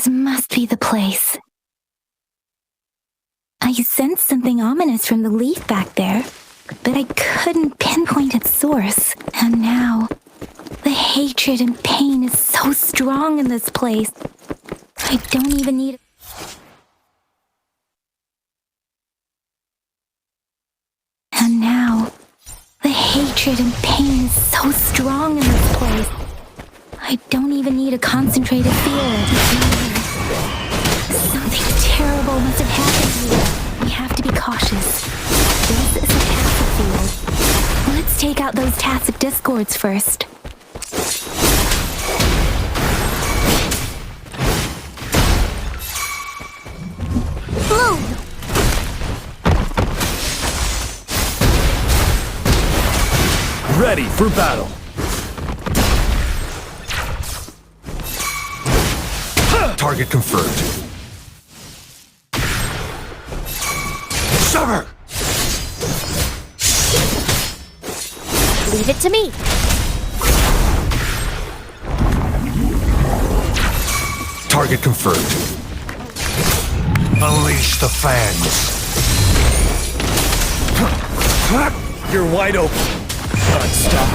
This must be the place. I sensed something ominous from the leaf back there, but I couldn't pinpoint its source. And now, the hatred and pain is so strong in this place. I don't even need... And now, the hatred and pain is so strong in this place. I don't even need a concentrated feel. Something terrible must have happened here. We have to be cautious. This is a tacit field. Let's take out those tacit discords first. Boom! Ready for battle. Target confirmed. Sever! Leave it to me. Target confirmed. Unleash the fangs. You're wide open. Stop.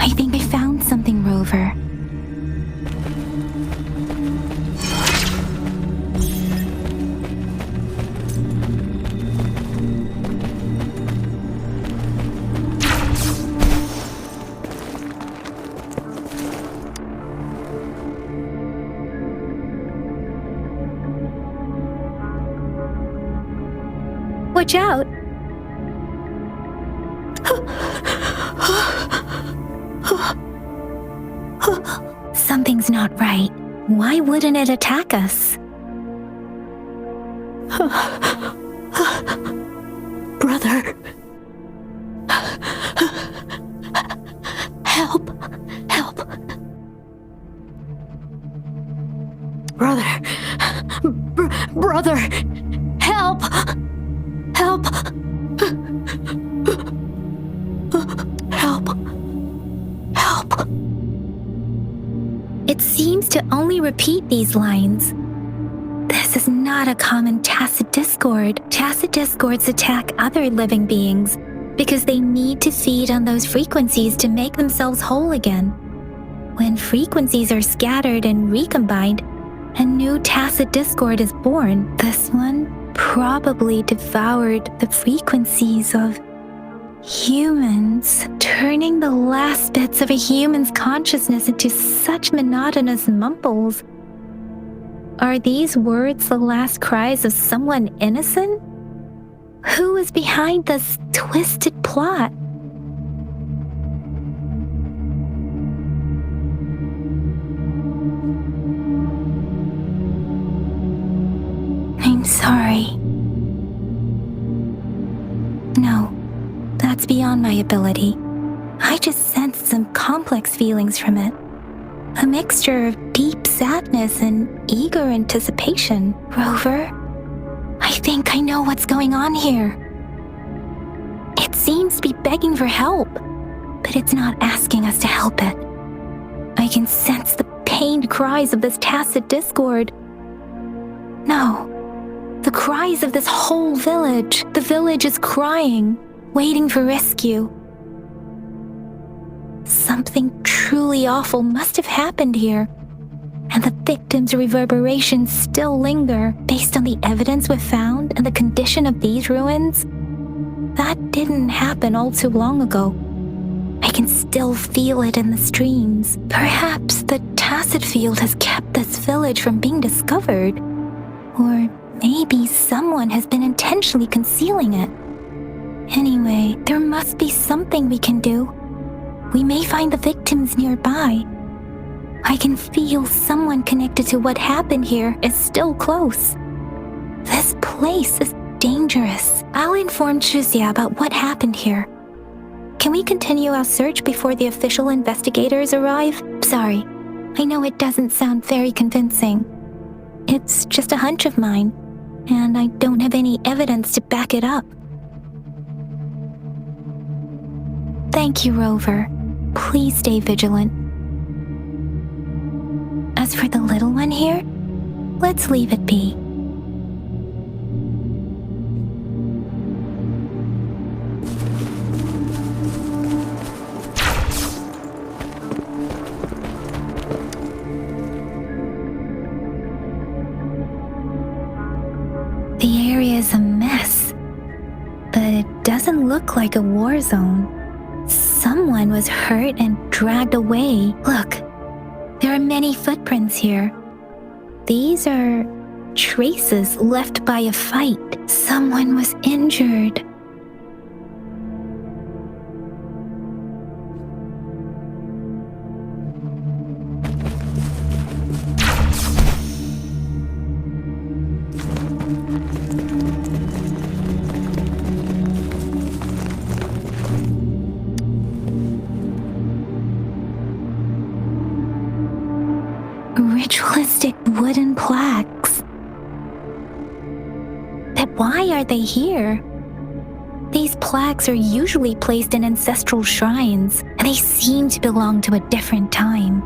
I think I found something, Rover. Watch out! Something's not right. Why wouldn't it attack us? Brother. Help. Help. Brother. Brother. Help. Help. Help. Help. It seems to only repeat these lines. This is not a common tacit discord. Tacit discords attack other living beings because they need to feed on those frequencies to make themselves whole again. When frequencies are scattered and recombined, a new tacit discord is born. This one probably devoured the frequencies of humans, turning the last bits of a human's consciousness into such monotonous mumbles. Are these words the last cries of someone innocent? Who is behind this twisted plot? I'm sorry. No. That's beyond my ability. I just sensed some complex feelings from it. A mixture of deep sadness and eager anticipation. Rover, I think I know what's going on here. It seems to be begging for help, but it's not asking us to help it. I can sense the pained cries of this tacit discord. No, the cries of this whole village. The village is crying, waiting for rescue. Something truly awful must have happened here, and the victims' reverberations still linger. Based on the evidence we've found and the condition of these ruins, that didn't happen all too long ago. I can still feel it in the streams. Perhaps the tacit field has kept this village from being discovered, or maybe someone has been intentionally concealing it. Anyway, there must be something we can do. We may find the victims nearby. I can feel someone connected to what happened here is still close. This place is dangerous. I'll inform Chuzia about what happened here. Can we continue our search before the official investigators arrive? Sorry, I know it doesn't sound very convincing. It's just a hunch of mine, and I don't have any evidence to back it up. Thank you, Rover. Please stay vigilant. As for the little one here, let's leave it be. The area is a mess, but it doesn't look like a war zone. Someone was hurt and dragged away. Look, there are many footprints here. These are traces left by a fight. Someone was injured. Ritualistic wooden plaques. But why are they here? These plaques are usually placed in ancestral shrines, and they seem to belong to a different time.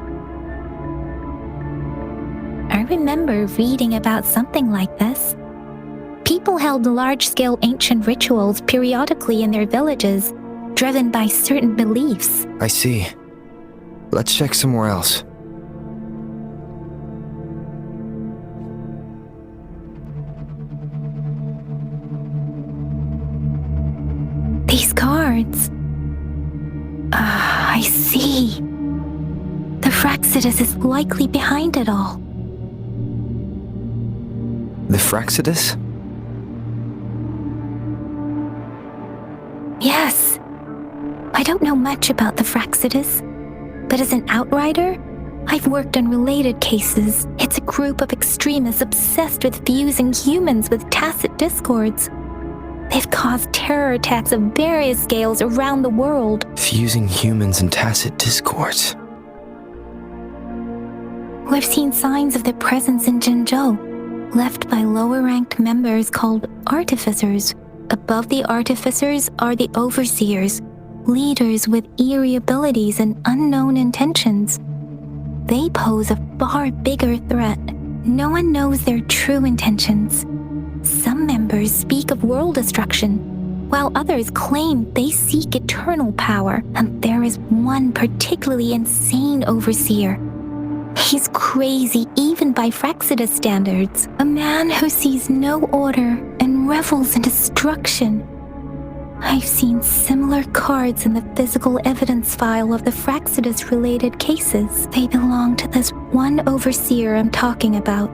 I remember reading about something like this. People held large-scale ancient rituals periodically in their villages, driven by certain beliefs. I see. Let's check somewhere else. These cards. I see. The Fraxidus is likely behind it all. The Fraxidus? Yes. I don't know much about the Fraxidus, but as an outrider, I've worked on related cases. It's a group of extremists obsessed with fusing humans with tacit discords. They've caused terror attacks of various scales around the world. Fusing humans and tacit discords. We've seen signs of their presence in Jinzhou, left by lower-ranked members called artificers. Above the artificers are the overseers, leaders with eerie abilities and unknown intentions. They pose a far bigger threat. No one knows their true intentions. Some members speak of world destruction, while others claim they seek eternal power, and there is one particularly insane overseer. He's crazy even by Fraxidus standards, a man who sees no order and revels in destruction. I've seen similar cards in the physical evidence file of the Fraxidus-related cases. They belong to this one overseer I'm talking about.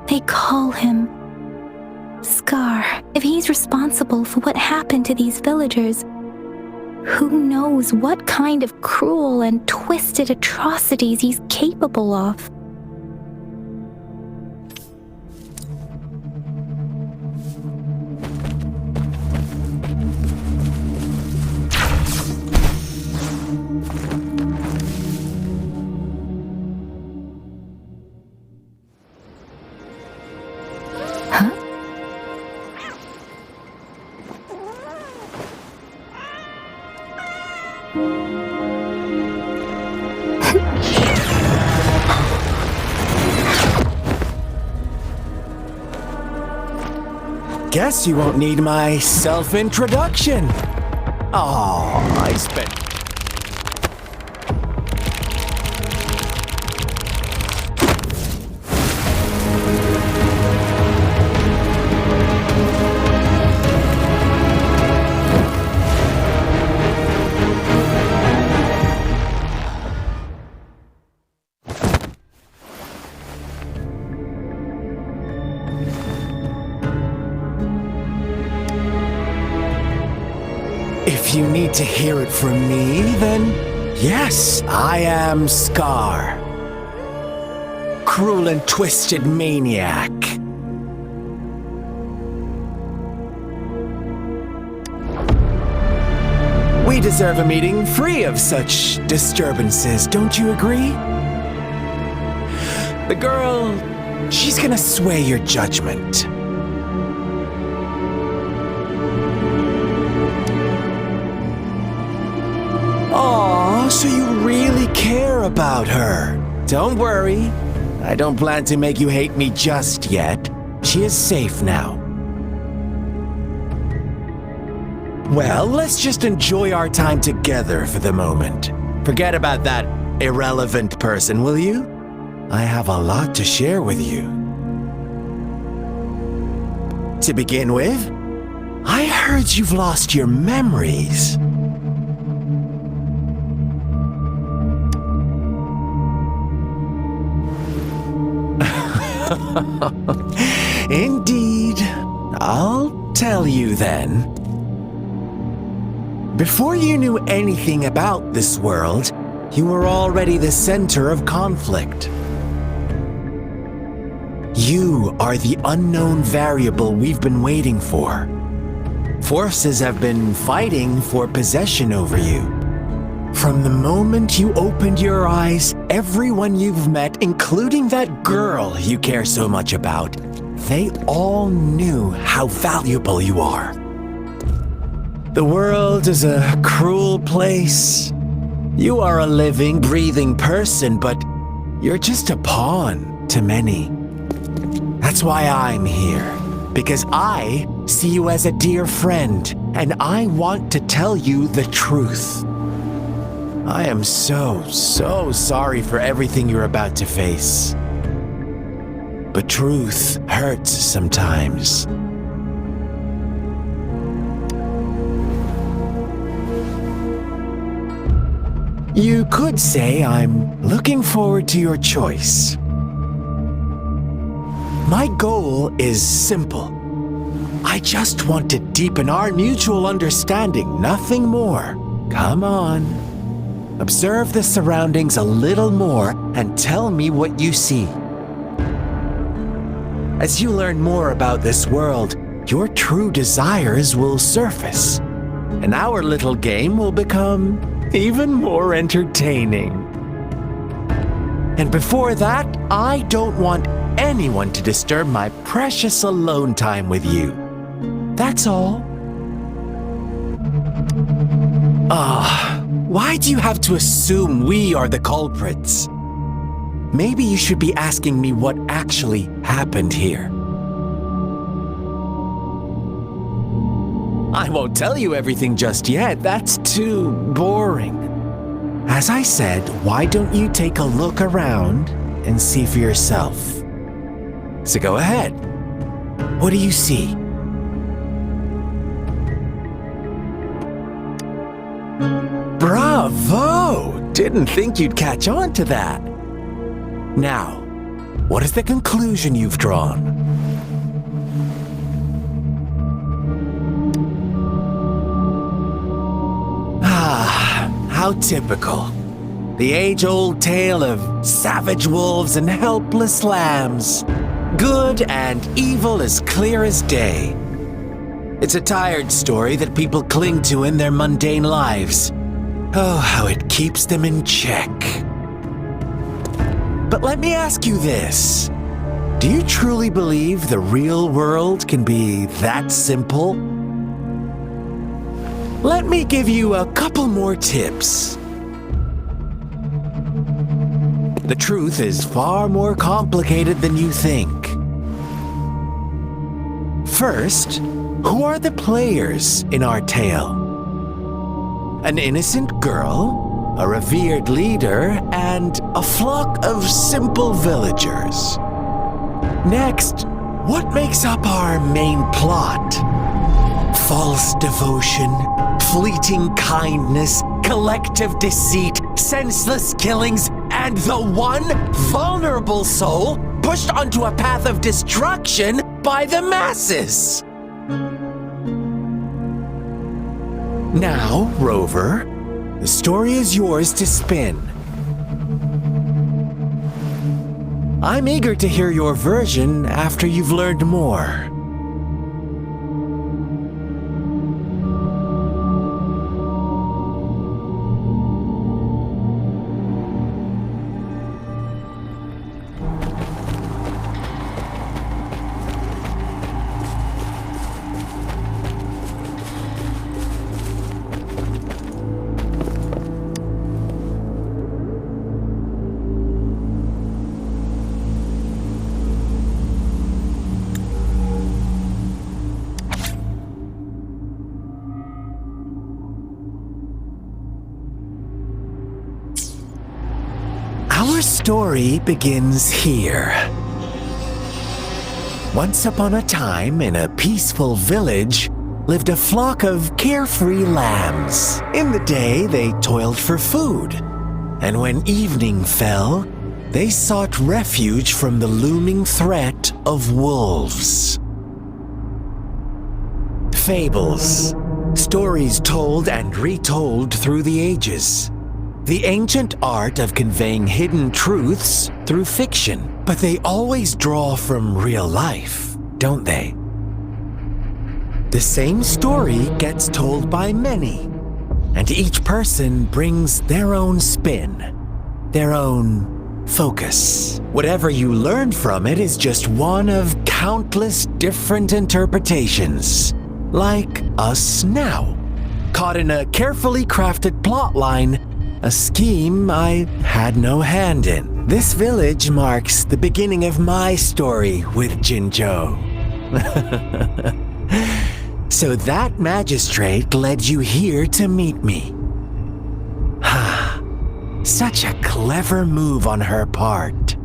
They call him Scar. If he's responsible for what happened to these villagers, who knows what kind of cruel and twisted atrocities he's capable of? Guess you won't need my self-introduction. Oh, I spent... If you need need to hear it from me, then yes, I am Scar. Cruel and twisted maniac. We deserve a meeting free of such disturbances, don't you agree? The girl, she's gonna sway your judgment. Aw, so you really care about her. Don't worry, I don't plan to make you hate me just yet. She is safe now. Well, let's just enjoy our time together for the moment. Forget about that irrelevant person, will you? I have a lot to share with you. To begin with, I heard you've lost your memories. Indeed. I'll tell you then. Before you knew anything about this world, you were already the center of conflict. You are the unknown variable we've been waiting for. Forces have been fighting for possession over you. From the moment you opened your eyes, everyone you've met, including that girl you care so much about, they all knew how valuable you are. The world is a cruel place. You are a living, breathing person, but you're just a pawn to many. That's why I'm here, because I see you as a dear friend, and I want to tell you the truth. I am so sorry for everything you're about to face. But truth hurts sometimes. You could say I'm looking forward to your choice. My goal is simple. I just want to deepen our mutual understanding, nothing more. Come on. Observe the surroundings a little more and tell me what you see. As you learn more about this world, your true desires will surface, and our little game will become even more entertaining. And before that, I don't want anyone to disturb my precious alone time with you. That's all. Why do you have to assume we are the culprits? Maybe you should be asking me what actually happened here. I won't tell you everything just yet. That's too boring. As I said, why don't you take a look around and see for yourself? So go ahead. What do you see? Bravo! Didn't think you'd catch on to that. Now, what is the conclusion you've drawn? How typical. The age-old tale of savage wolves and helpless lambs. Good and evil as clear as day. It's a tired story that people cling to in their mundane lives. Oh, how it keeps them in check. But let me ask you this. Do you truly believe the real world can be that simple? Let me give you a couple more tips. The truth is far more complicated than you think. First, who are the players in our tale? An innocent girl, a revered leader, and a flock of simple villagers. Next, what makes up our main plot? False devotion, fleeting kindness, collective deceit, senseless killings, and the one vulnerable soul pushed onto a path of destruction by the masses. Now, Rover, the story is yours to spin. I'm eager to hear your version after you've learned more. Our story begins here. Once upon a time, in a peaceful village, lived a flock of carefree lambs. In the day, they toiled for food, and when evening fell, they sought refuge from the looming threat of wolves. Fables, stories told and retold through the ages. The ancient art of conveying hidden truths through fiction, but they always draw from real life, don't they? The same story gets told by many, and each person brings their own spin, their own focus. Whatever you learn from it is just one of countless different interpretations, like us now, caught in a carefully crafted plotline, a scheme I had no hand in. This village marks the beginning of my story with Jinzhou. So that magistrate led you here to meet me. Such a clever move on her part.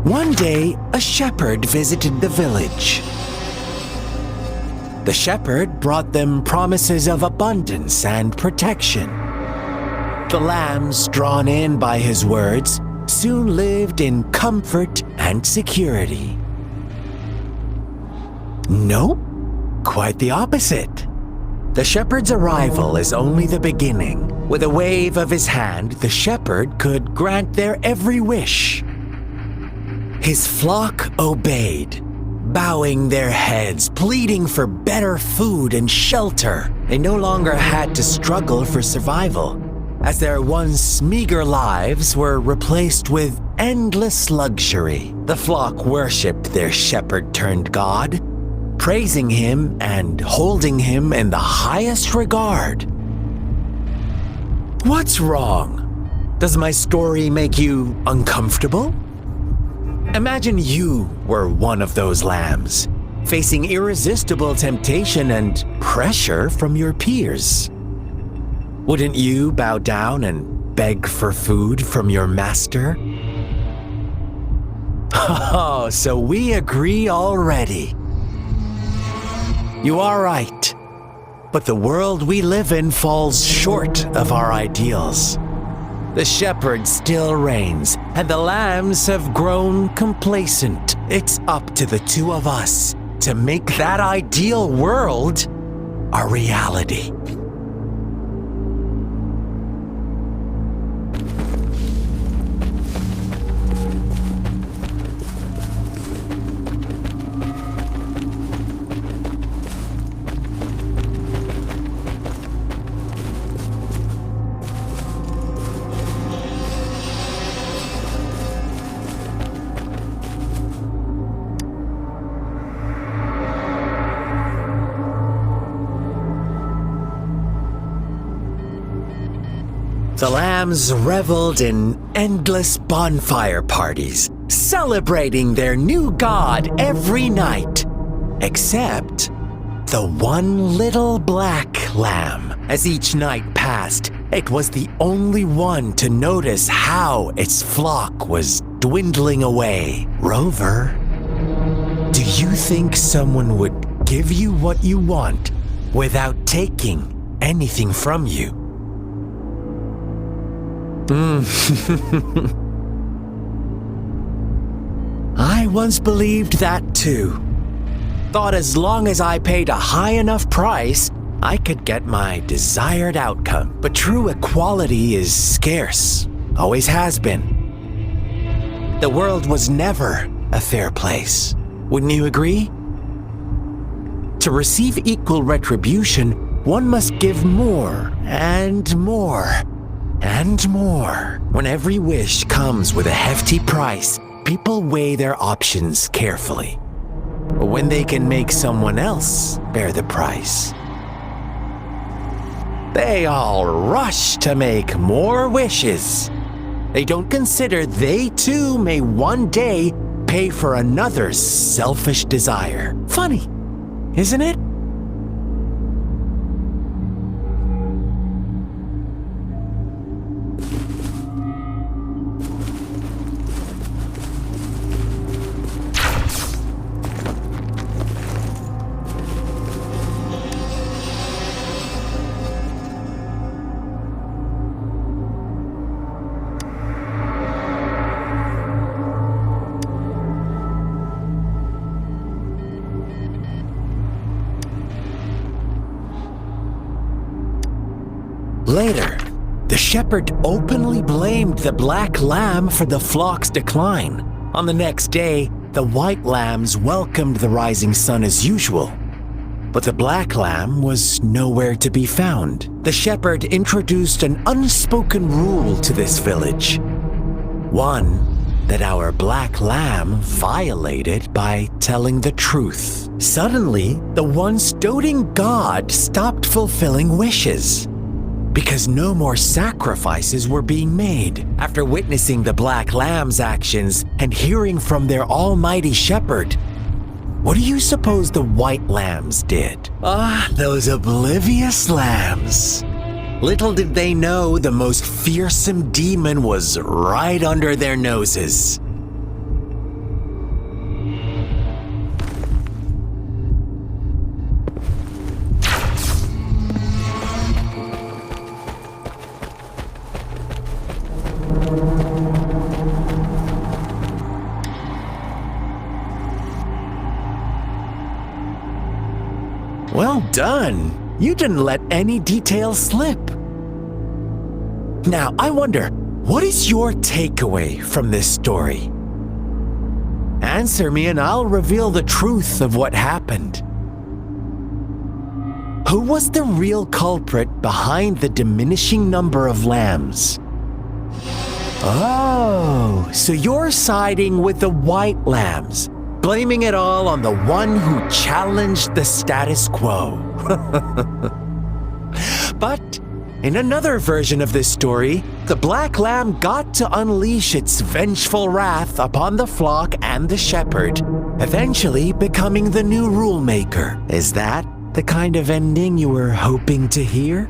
One day, a shepherd visited the village. The shepherd brought them promises of abundance and protection. The lambs, drawn in by his words, soon lived in comfort and security. Nope, quite the opposite. The shepherd's arrival is only the beginning. With a wave of his hand, the shepherd could grant their every wish. His flock obeyed, bowing their heads, pleading for better food and shelter. They no longer had to struggle for survival, as their once meager lives were replaced with endless luxury. The flock worshipped their shepherd-turned-god, praising him and holding him in the highest regard. What's wrong? Does my story make you uncomfortable? Imagine you were one of those lambs, facing irresistible temptation and pressure from your peers. Wouldn't you bow down and beg for food from your master? Oh, so we agree already. You are right, but the world we live in falls short of our ideals. The shepherd still reigns, and the lambs have grown complacent. It's up to the two of us to make that ideal world a reality. The lambs reveled in endless bonfire parties, celebrating their new god every night. Except the one little black lamb. As each night passed, it was the only one to notice how its flock was dwindling away. Rover, do you think someone would give you what you want without taking anything from you? I once believed that too. Thought as long as I paid a high enough price, I could get my desired outcome. But true equality is scarce, always has been. The world was never a fair place. Wouldn't you agree? To receive equal retribution, one must give more and more and more. When every wish comes with a hefty price, people weigh their options carefully. When they can make someone else bear the price, they all rush to make more wishes. They don't consider they too may one day pay for another's selfish desire. Funny, isn't it? Later, the shepherd openly blamed the black lamb for the flock's decline. On the next day, the white lambs welcomed the rising sun as usual. But the black lamb was nowhere to be found. The shepherd introduced an unspoken rule to this village. One that our black lamb violated by telling the truth. Suddenly, the once doting god stopped fulfilling wishes, because no more sacrifices were being made. After witnessing the black lamb's actions and hearing from their almighty shepherd, what do you suppose the white lambs did? Those oblivious lambs. Little did they know the most fearsome demon was right under their noses. Well done. You didn't let any details slip. Now, I wonder, what is your takeaway from this story? Answer me and I'll reveal the truth of what happened. Who was the real culprit behind the diminishing number of lambs? Oh, so you're siding with the white lambs, blaming it all on the one who challenged the status quo. But in another version of this story, the black lamb got to unleash its vengeful wrath upon the flock and the shepherd, eventually becoming the new rule maker. Is that the kind of ending you were hoping to hear?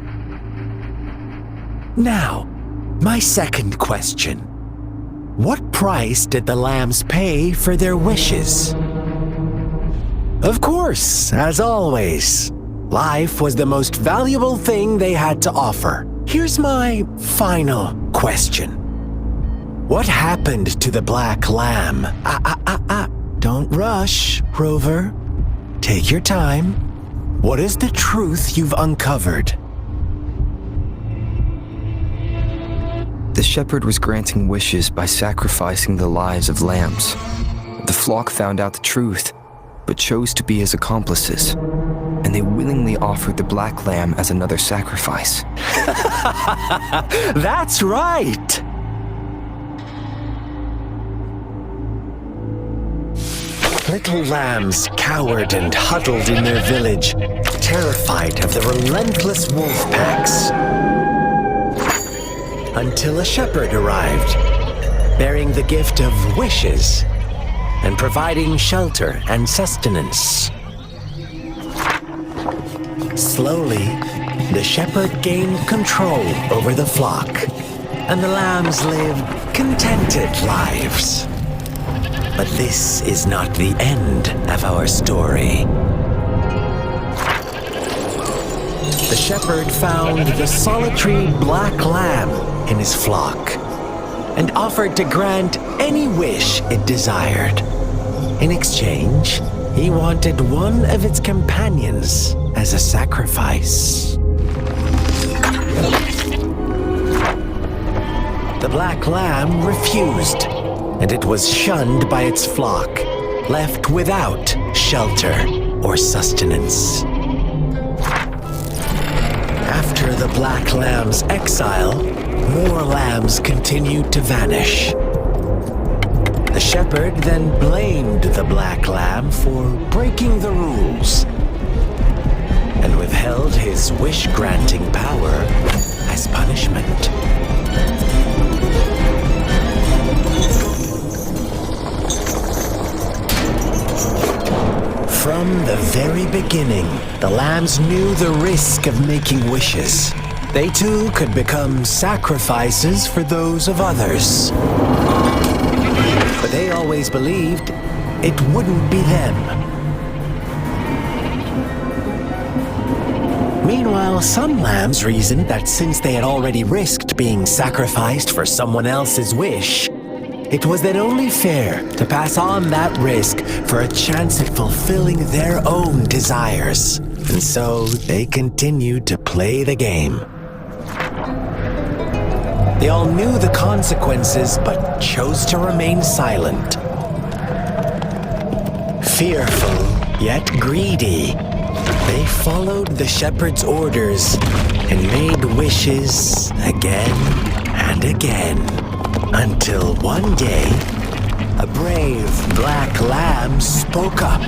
Now, my second question. What price did the lambs pay for their wishes? Of course, as always, life was the most valuable thing they had to offer. Here's my final question. What happened to the black lamb? Don't rush, Rover. Take your time. What is the truth you've uncovered? The shepherd was granting wishes by sacrificing the lives of lambs. The flock found out the truth, but chose to be his accomplices, and they willingly offered the black lamb as another sacrifice. That's right! Little lambs cowered and huddled in their village, terrified of the relentless wolf packs. Until a shepherd arrived. bearing the gift of wishes and providing shelter and sustenance. Slowly, the shepherd gained control over the flock, and the lambs lived contented lives. But this is not the end of our story. The shepherd found the solitary black lamb in his flock and offered to grant any wish it desired. In exchange, he wanted one of its companions as a sacrifice. The black lamb refused, and it was shunned by its flock, left without shelter or sustenance. After the black lamb's exile, more lambs continued to vanish. The shepherd then blamed the black lamb for breaking the rules and withheld his wish-granting power as punishment. From the very beginning, the lambs knew the risk of making wishes. They too could become sacrifices for those of others. But they always believed it wouldn't be them. Meanwhile, some lambs reasoned that since they had already risked being sacrificed for someone else's wish, it was then only fair to pass on that risk for a chance at fulfilling their own desires. And so they continued to play the game. They all knew the consequences, but chose to remain silent. Fearful, yet greedy, they followed the shepherd's orders and made wishes again and again. Until one day, a brave black lamb spoke up,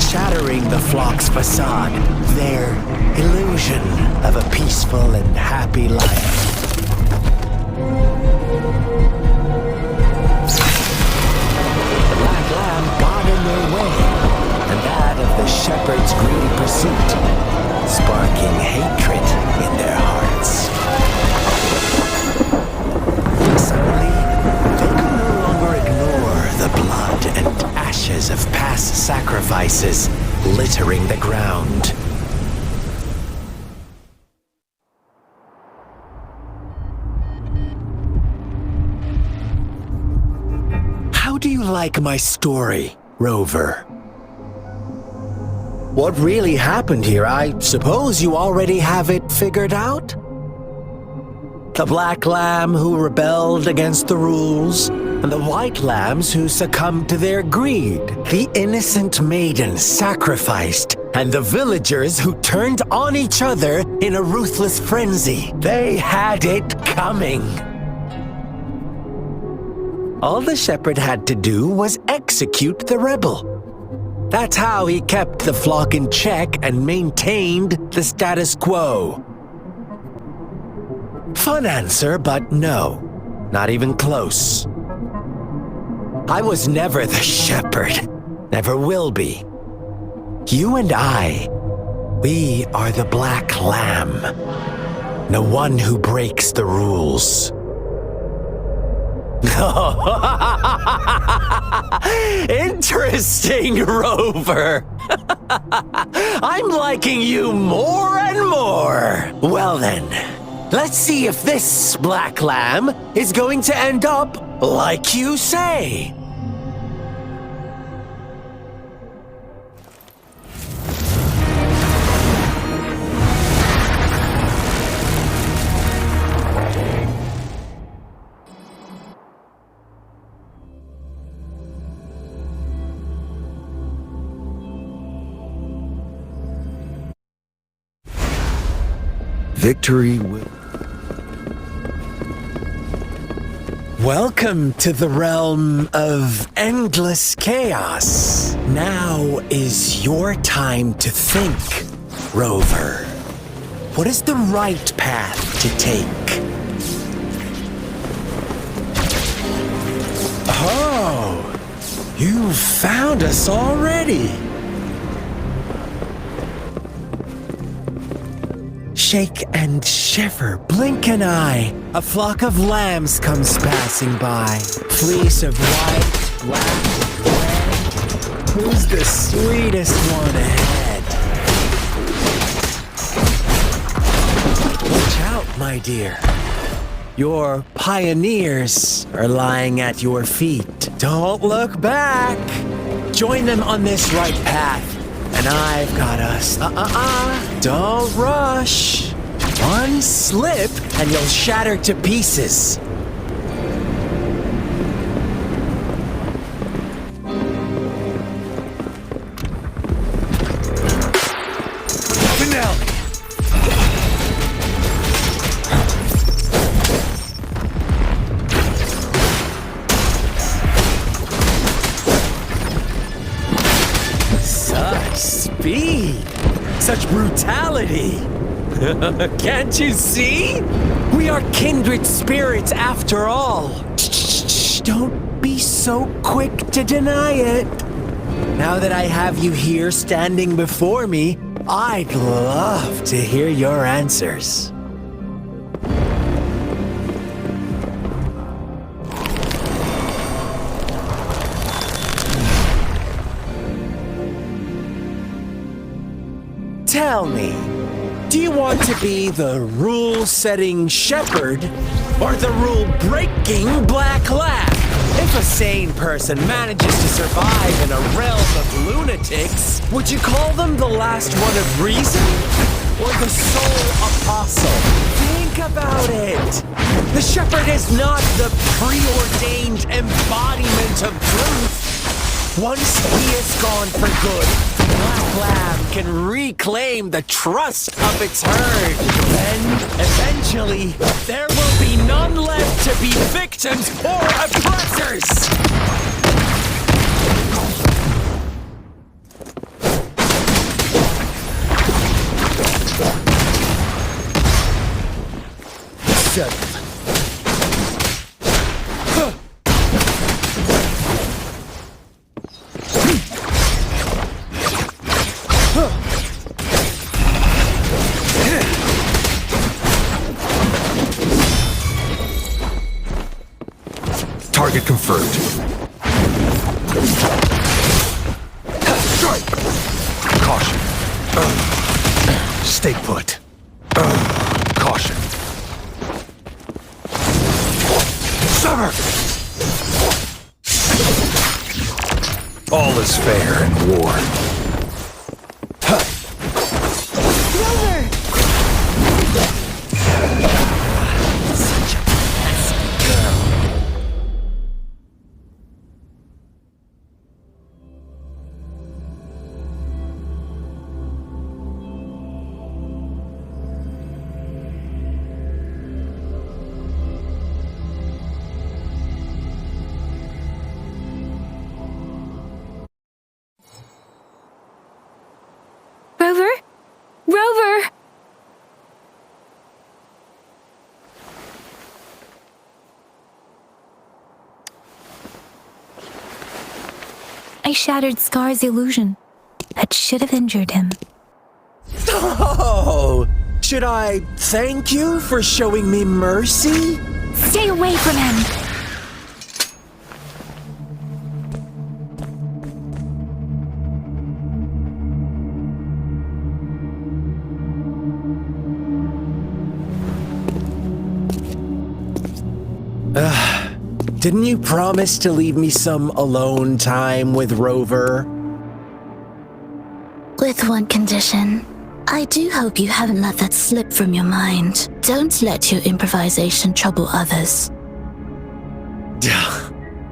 shattering the flock's facade, their illusion of a peaceful and happy life. The black lamb got in their way, and that of the shepherd's greedy pursuit, sparking hatred in their hearts. Suddenly, they could no longer ignore the blood and ashes of past sacrifices littering the ground. How do you like my story, Rover? What really happened here? I suppose you already have it figured out? The black lamb who rebelled against the rules, and the white lambs who succumbed to their greed. The innocent maiden sacrificed, and the villagers who turned on each other in a ruthless frenzy. They had it coming. All the shepherd had to do was execute the rebel. That's how he kept the flock in check and maintained the status quo. Fun answer, but no, not even close. I was never the shepherd, never will be. You and I, we are the black lamb, the one who breaks the rules. Interesting, Rover. I'm liking you more and more. Well then, let's see if this black lamb is going to end up like you say. Victory will... Welcome to the realm of endless chaos. Now is your time to think, Rover. What is the right path to take? Oh, you found us already. Shake and shiver, blink an eye. A flock of lambs comes passing by. Fleece of white, black, and red. Who's the sweetest one ahead? Watch out, my dear. Your pioneers are lying at your feet. Don't look back. Join them on this right path. And I've got us. Don't rush. One slip and you'll shatter to pieces. Finale! Such speed! Such brutality! Can't you see? We are kindred spirits after all. Shh, don't be so quick to deny it. Now that I have you here standing before me, I'd love to hear your answers. Tell me, do you want to be the rule-setting shepherd or the rule-breaking black lab? If a sane person manages to survive in a realm of lunatics, would you call them the last one of reason or the sole apostle? Think about it. The shepherd is not the preordained embodiment of truth. Once he is gone for good, the black lamb can reclaim the trust of its herd. Then, eventually, there will be none left to be victims or oppressors! Settled. Target confirmed. Strike! Caution. Stay put. Caution. Sever! All is fair in war. Such a classy girl. Rover? Rover! I shattered Scar's illusion. That should have injured him. Oh! Should I thank you for showing me mercy? Stay away from him! Didn't you promise to leave me some alone time with Rover? With one condition. I do hope you haven't let that slip from your mind. Don't let your improvisation trouble others.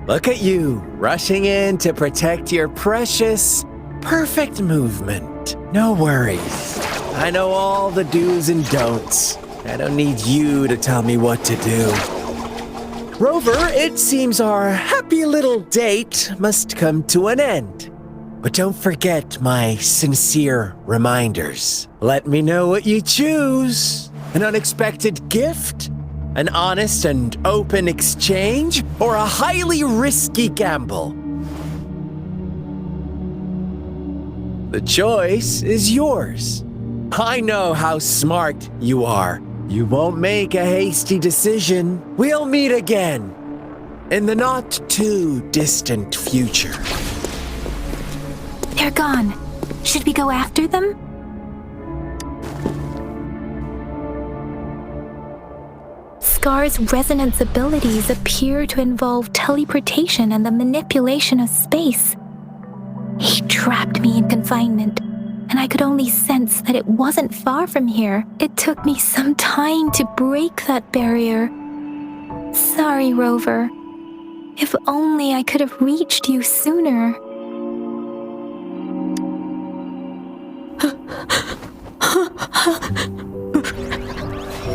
Look at you, rushing in to protect your precious, perfect movement. No worries. I know all the do's and don'ts. I don't need you to tell me what to do. Rover, it seems our happy little date must come to an end. But don't forget my sincere reminders. Let me know what you choose. An unexpected gift? An honest and open exchange, or a highly risky gamble? The choice is yours. I know how smart you are. You won't make a hasty decision. We'll meet again in the not-too-distant future. They're gone. Should we go after them? Scar's resonance abilities appear to involve teleportation and the manipulation of space. He trapped me in confinement, and I could only sense that it wasn't far from here. It took me some time to break that barrier. Sorry, Rover. If only I could have reached you sooner.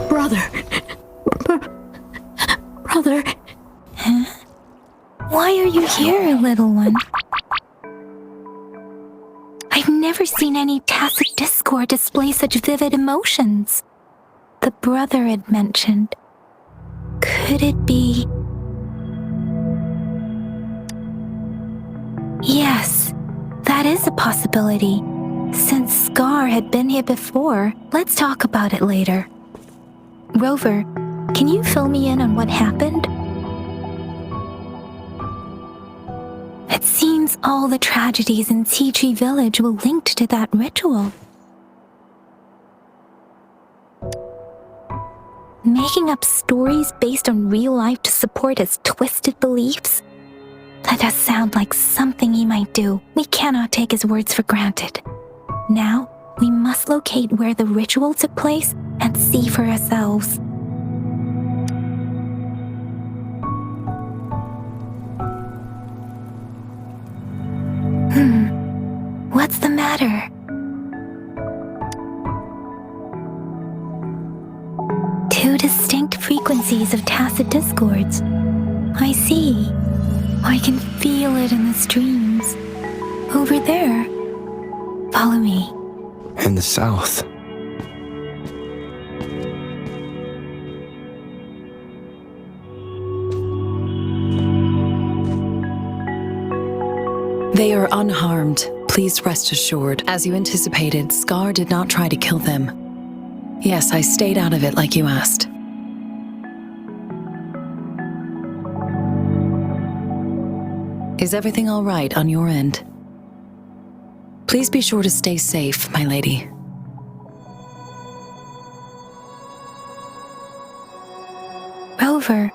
Brother. Brother. Huh? Why are you here, little one? I've never seen any tacit discord display such vivid emotions. The brother had mentioned. Could it be? Yes, that is a possibility. Since Scar had been here before, let's talk about it later. Rover, can you fill me in on what happened? It seems all the tragedies in Tea Tree Village were linked to that ritual. Making up stories based on real life to support his twisted beliefs? That does sound like something he might do. We cannot take his words for granted. Now, we must locate where the ritual took place and see for ourselves. What's the matter? Two distinct frequencies of tacit discords. I see. I can feel it in the streams. Over there. Follow me. In the south. They are unharmed. Please rest assured. As you anticipated, Scar did not try to kill them. Yes, I stayed out of it like you asked. Is everything all right on your end? Please be sure to stay safe, my lady. Rover,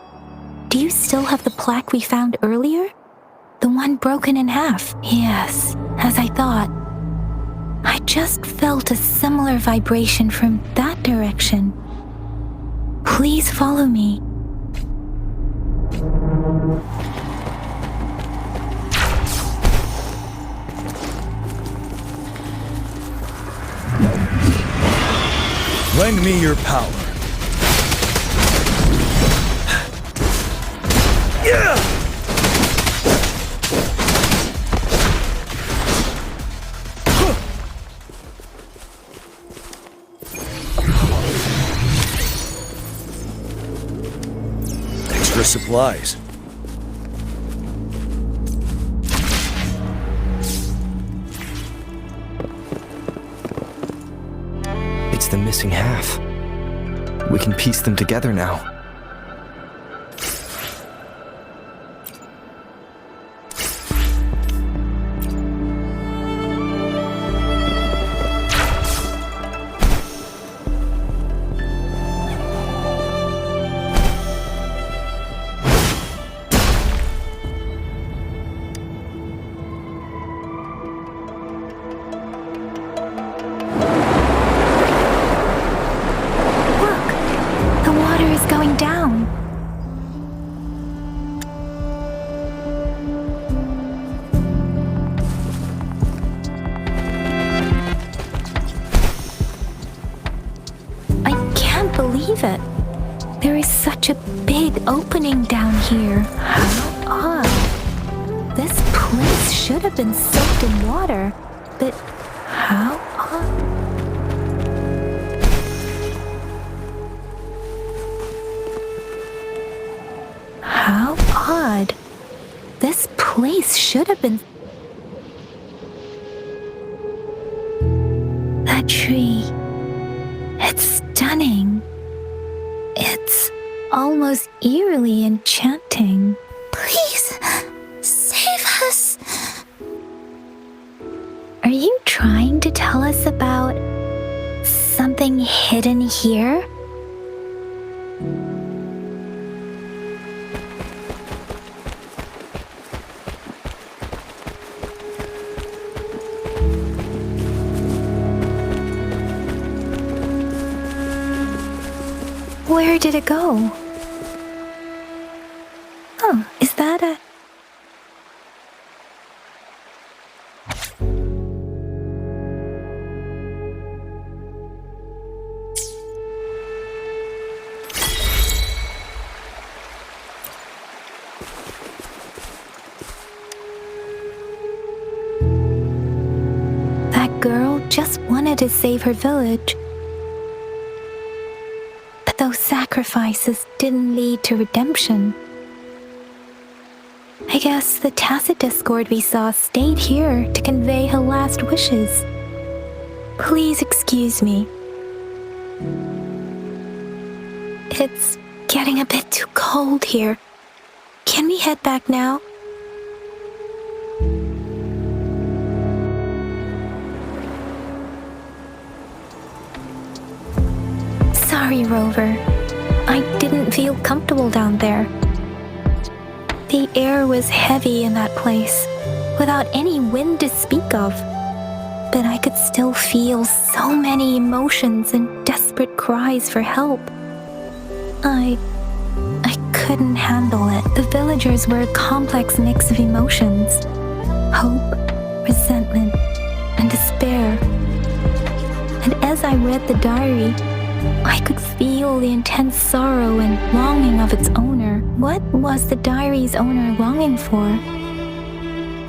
do you still have the plaque we found earlier? The one broken in half? Yes, as I thought. I just felt a similar vibration from that direction. Please follow me. Lend me your power. Yeah! Extra supplies. It's the missing half. We can piece them together now. Going down. I can't believe it. There is such a big opening down here. How odd. This place should have been soaked in water, but how odd. should have been. That tree. It's stunning. It's almost eerily enchanting. Please, save us. Are you trying to tell us about something hidden here? Where did it go? Oh, is that a... That girl just wanted to save her village. But those sacrifices didn't lead to redemption. I guess the tacit discord we saw stayed here to convey her last wishes. Please excuse me. It's getting a bit too cold here. Can we head back now? Sorry, Rover. I didn't feel comfortable down there. The air was heavy in that place, without any wind to speak of. But I could still feel so many emotions and desperate cries for help. I couldn't handle it. The villagers were a complex mix of emotions. Hope, resentment, and despair. And as I read the diary, I could feel the intense sorrow and longing of its owner. What was the diary's owner longing for?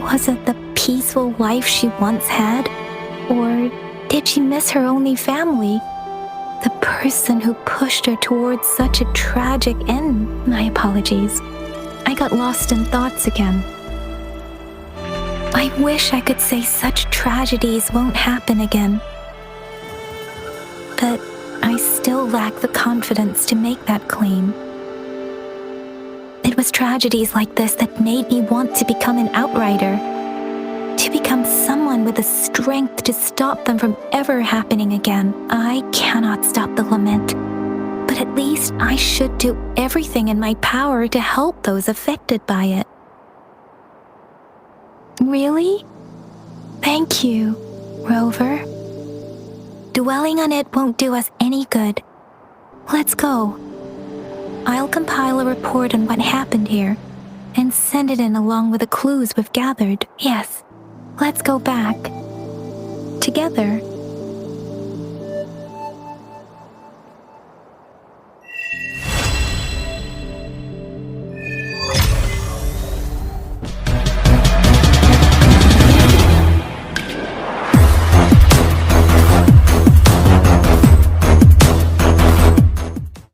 Was it the peaceful life she once had? Or did she miss her only family? The person who pushed her towards such a tragic end? My apologies. I got lost in thoughts again. I wish I could say such tragedies won't happen again. But I still lack the confidence to make that claim. It was tragedies like this that made me want to become an outrider, to become someone with the strength to stop them from ever happening again. I cannot stop the lament, but at least I should do everything in my power to help those affected by it. Really? Thank you, Rover. Dwelling on it won't do us any good. Let's go. I'll compile a report on what happened here and send it in along with the clues we've gathered. Yes, let's go back. Together.